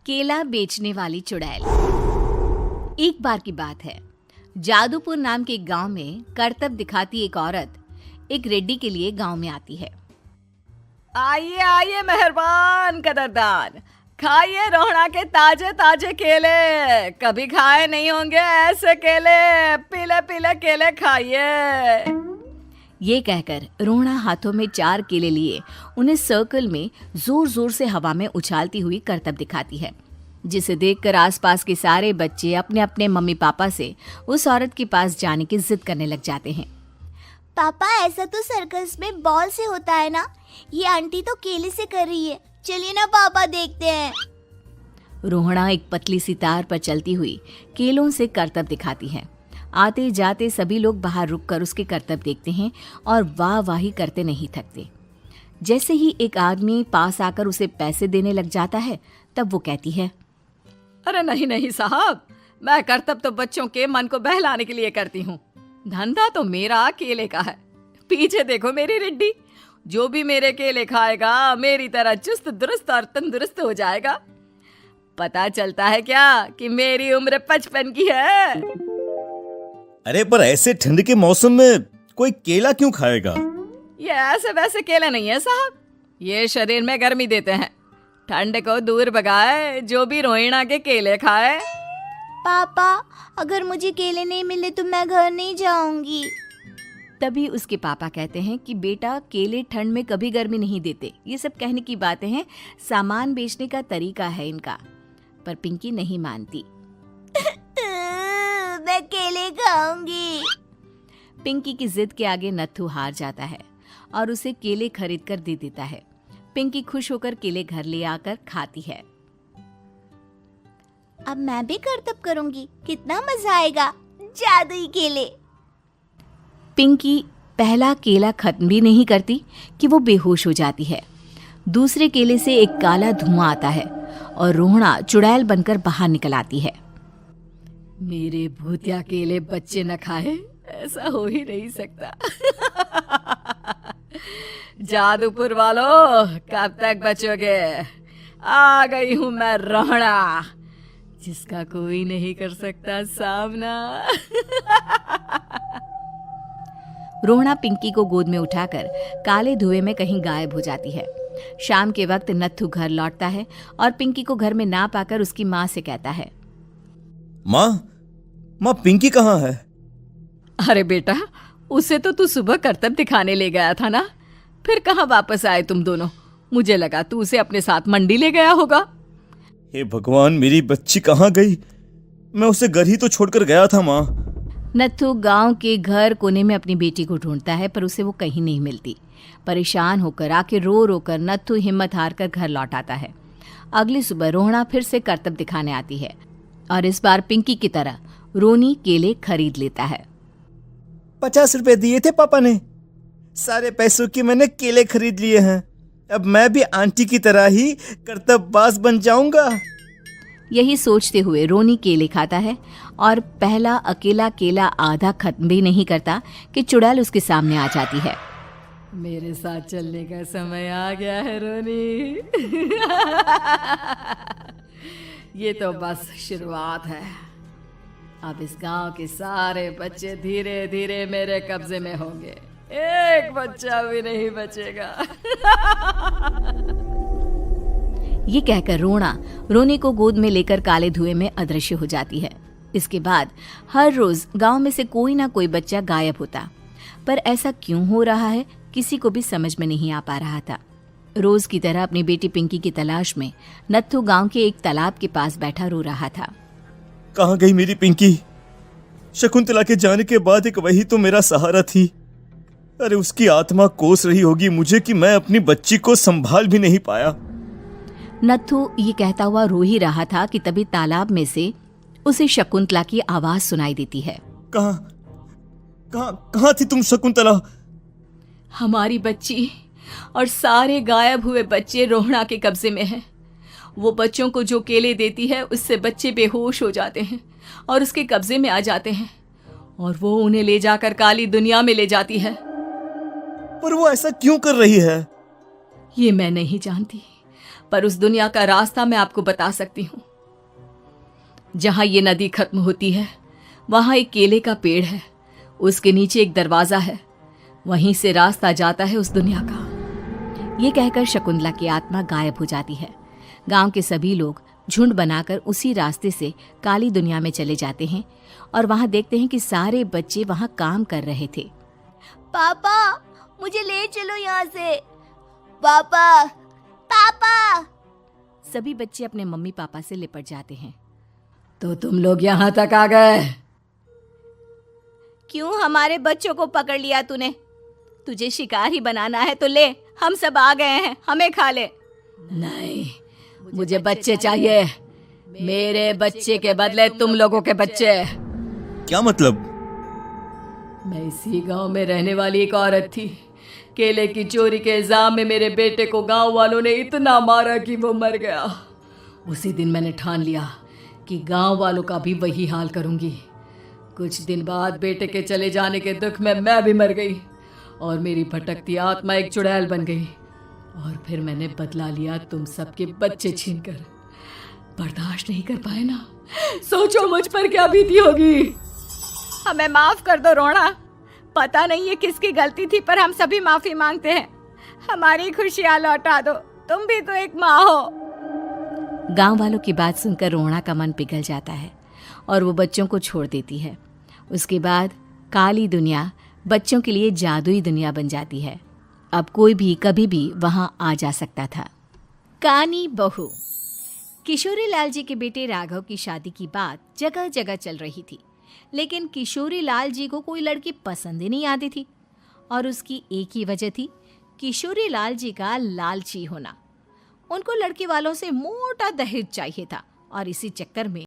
केला बेचने वाली चुड़ैल। एक बार की बात है, जादूपुर नाम के एक गांव में करतब दिखाती एक औरत एक रेड्डी के लिए गांव में आती है। आइए आइए मेहरबान कदरदान, खाइए रोहड़ा के ताजे ताजे केले। कभी खाए नहीं होंगे ऐसे केले, पीले पीले केले खाइए। ये कहकर रोहड़ा हाथों में 4 केले लिए उन्हें सर्कल में जोर जोर से हवा में उछालती हुई करतब दिखाती है, जिसे देखकर आसपास के सारे बच्चे अपने अपने मम्मी पापा से उस औरत के पास जाने की जिद करने लग जाते हैं। पापा, ऐसा तो सर्कस में बॉल से होता है ना, ये आंटी तो केले से कर रही है। चलिए ना पापा, देखते हैं। रोहड़ा एक पतली सी तार पर चलती हुई केलों से करतब दिखाती है। आते जाते सभी लोग बाहर रुककर उसके करतब देखते हैं और वाह वाही करते नहीं थकते। जैसे ही एक आदमी पास आकर उसे पैसे देने लग जाता है, तब वो कहती है, अरे नहीं नहीं साहब, मैं करतब तो बच्चों के मन को बहलाने के लिए करती हूँ। धंधा तो मेरा केले का है। पीछे देखो मेरी रिड्डी, जो भी मेरे केले खाएगा मेरी तरह चुस्त दुरुस्त और तंदुरुस्त हो जाएगा। पता चलता है क्या कि मेरी उम्र 55 की है। अरे पर ऐसे ठंड के मौसम में कोई केला क्यों खाएगा? ये ऐसे वैसे केले नहीं है साहब, ये शरीर में गर्मी देते हैं। ठंड को दूर भगाए जो भी रोहिणा के केले खाए। पापा, अगर मुझे केले नहीं मिले तो मैं घर नहीं जाऊंगी। तभी उसके पापा कहते हैं कि बेटा, केले ठंड में कभी गर्मी नहीं देते। ये सब कहने की बातें हैं, सामान बेचने का तरीका है इनका। पर पिंकी नहीं मानती। मैं केले खाऊंगी। पिंकी की जिद के आगे नत्थू हार जाता है और उसे केले खरीद कर दे देता है। पिंकी खुश होकर केले घर ले आकर खाती है। अब मैं भी करतब करूंगी, कितना मजा आएगा। जादुई केले। पिंकी पहला केला खत्म भी नहीं करती कि वो बेहोश हो जाती है। दूसरे केले से एक काला धुआं आता है और रोहड़ा चुड़ैल बनकर बाहर निकल आती है। मेरे भूतिया केले बच्चे न खाए, ऐसा हो ही नहीं सकता। जादूपुर वालों, कब तक बचोगे? आ गई हूं मैं रोहड़ा, जिसका कोई नहीं कर सकता सामना। रोहड़ा पिंकी को गोद में उठाकर काले धुएं में कहीं गायब हो जाती है। शाम के वक्त नत्थू घर लौटता है और पिंकी को घर में ना पाकर उसकी माँ से कहता है, माँ पिंकी कहाँ है? अरे बेटा, उसे तो तू सुबह करतब दिखाने ले गया था ना, फिर कहाँ वापस आए तुम दोनों? मुझे लगा तू उसे अपने साथ मंडी ले गया होगा। हे भगवान, मेरी बच्ची कहाँ गई? मैं उसे घर ही तो छोड़कर गया था माँ। नत्थू गांव के घर कोने में अपनी बेटी को ढूंढता है, पर उसे वो कहीं नहीं मिलती। परेशान होकर आके रो रो कर नत्थू हिम्मत हार कर घर लौट आता है। अगली सुबह रोहड़ा फिर से करतब दिखाने आती है और इस बार पिंकी की तरह रोनी केले खरीद लेता है। 50 रुपए दिए थे पापा ने, सारे पैसों की मैंने केले खरीद लिए हैं। अब मैं भी आंटी की तरह ही करतबबाज बन जाऊंगा। यही सोचते हुए रोनी केले खाता है और पहला अकेला केला आधा खत्म भी नहीं करता कि चुड़ैल उसके सामने आ जाती है। मेरे साथ चलने का समय आ गया है रोनी। ये तो बस शुरुआत है। अब इस गांव के सारे बच्चे धीरे धीरे मेरे कब्जे में होंगे, एक बच्चा भी नहीं बचेगा। ये कहकर रोनी को गोद में लेकर काले धुएं में अदृश्य हो जाती है। इसके बाद हर रोज गांव में से कोई ना कोई बच्चा गायब होता, पर ऐसा क्यों हो रहा है किसी को भी समझ में नहीं आ पा रहा था। रोज की तरह अपनी बेटी पिंकी की तलाश में नत्थू गांव के एक तालाब के पास बैठा रो रहा था। कहाँ गई मेरी पिंकी? शकुंतला के जाने के बाद एक वही तो मेरा सहारा थी। अरे उसकी आत्मा कोस रही होगी मुझे कि मैं अपनी बच्ची को संभाल भी नहीं पाया। नत्थू ये कहता हुआ रो ही रहा था कि तभी तालाब में से उसे शकुंतला की आवाज सुनाई देती है। कहाँ थी तुम शकुंतला? हमारी बच्ची और सारे गायब हुए बच्चे रोहड़ा के कब्जे में हैं। वो बच्चों को जो केले देती है उससे बच्चे बेहोश हो जाते हैं और उसके कब्जे में आ जाते हैं और वो उन्हें ले जाकर काली दुनिया में ले जाती है। पर वो ऐसा क्यों कर रही है? ये मैं नहीं जानती, पर उस दुनिया का रास्ता मैं आपको बता सकती हूँ। जहां ये नदी खत्म होती है वहां एक केले का पेड़ है, उसके नीचे एक दरवाजा है, वहीं से रास्ता जाता है उस दुनिया का। ये कहकर शकुंतला की आत्मा गायब हो जाती है। गांव के सभी लोग झुंड बनाकर उसी रास्ते से काली दुनिया में चले जाते हैं और वहां देखते हैं कि सारे बच्चे वहां काम कर रहे थे। पापा मुझे ले चलो यहाँ से। पापा पापा। सभी बच्चे अपने मम्मी पापा से लिपट जाते हैं। तो तुम लोग यहाँ तक आ गए? क्यों हमारे बच्चों को पकड़ लिया तूने? तुझे शिकार ही बनाना है तो ले, हम सब आ गए हैं, हमें खा ले। नहीं, मुझे बच्चे चाहिए। मेरे बच्चे के बदले तुम लोगों के बच्चे। क्या मतलब? मैं इसी गांव में रहने वाली एक औरत थी। केले की चोरी के इल्जाम में मेरे बेटे को गांव वालों ने इतना मारा कि वो मर गया। उसी दिन मैंने ठान लिया कि गांव वालों का भी वही हाल करूंगी। कुछ दिन बाद बेटे के चले जाने के दुख में मैं भी मर गई और मेरी भटकती आत्मा एक चुड़ैल बन गई। और फिर मैंने बदला लिया तुम सबके बच्चे छीनकर। बर्दाश्त नहीं कर पाए ना? सोचो मुझ पर क्या बीती होगी। हमें माफ कर दो रोना। पता नहीं ये किसकी गलती थी, पर हम सभी माफी मांगते हैं। हमारी खुशियां लौटा दो, तुम भी तो एक माँ हो। गांव वालों की बात सुनकर रोना का मन पिघल जाता है और वो बच्चों को छोड़ देती है। उसके बाद काली दुनिया बच्चों के लिए जादुई दुनिया बन जाती है। अब कोई भी कभी भी वहां आ जा सकता था। कानी बहू। किशोरी लाल जी के बेटे राघव की शादी की बात जगह जगह चल रही थी, लेकिन किशोरी लाल जी को कोई लड़की पसंद ही नहीं आती थी। और उसकी एक ही वजह थी, किशोरी लाल जी का लालची होना। उनको लड़की वालों से मोटा दहेज चाहिए था और इसी चक्कर में